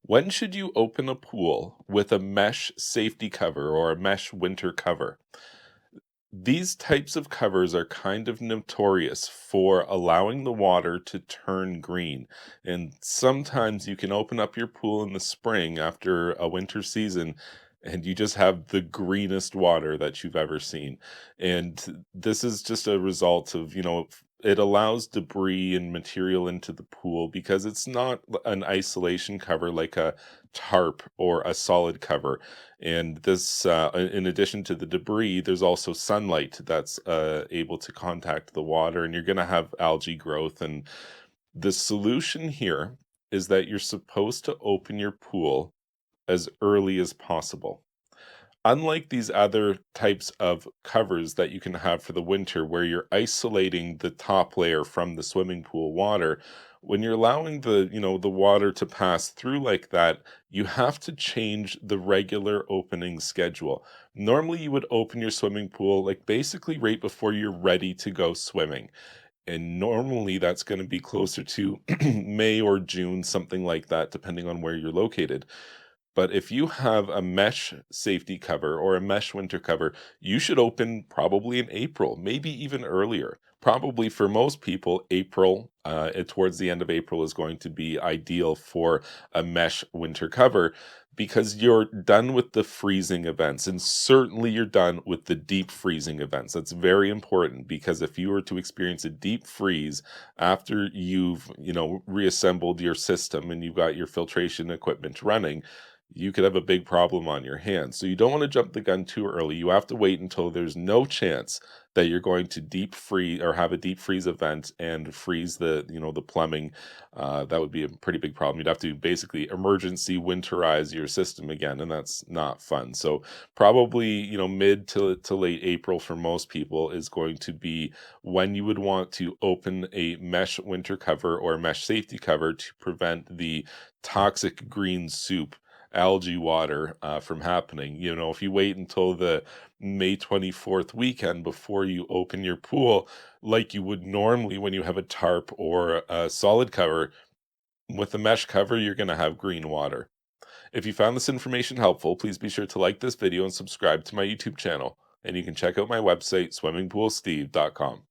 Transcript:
When should you open a pool with a mesh safety cover or a mesh winter cover? These types of covers are kind of notorious for allowing the water to turn green. And sometimes you can open up your pool in the spring after a winter season and you just have the greenest water that you've ever seen. And this is just a result of, it allows debris and material into the pool because it's not an isolation cover like a tarp or a solid cover. And this, in addition to the debris, there's also sunlight that's able to contact the water, and you're going to have algae growth. And the solution here is that you're supposed to open your pool as early as possible. Unlike these other types of covers that you can have for the winter where you're isolating the top layer from the swimming pool water, when you're allowing the water to pass through like that, you have to change the regular opening schedule. Normally, you would open your swimming pool like basically right before you're ready to go swimming. And normally that's going to be closer to May or June, something like that, depending on where you're located. But if you have a mesh safety cover or a mesh winter cover, you should open probably in April, maybe even earlier. Probably for most people, April, towards the end of April is going to be ideal for a mesh winter cover because you're done with the freezing events. And certainly you're done with the deep freezing events. That's very important because if you were to experience a deep freeze after you've reassembled your system and you've got your filtration equipment running, you could have a big problem on your hands. So you don't want to jump the gun too early. You have to wait until there's no chance that you're going to deep freeze or have a deep freeze event and freeze the plumbing. That would be a pretty big problem. You'd have to basically emergency winterize your system again, and that's not fun. So probably, mid to late April for most people is going to be when you would want to open a mesh winter cover or mesh safety cover to prevent the toxic green soup algae water from happening. If you wait until the May 24th weekend before you open your pool, like you would normally when you have a tarp or a solid cover, with a mesh cover, you're going to have green water. If you found this information helpful, please be sure to like this video and subscribe to my YouTube channel. And you can check out my website, swimmingpoolsteve.com.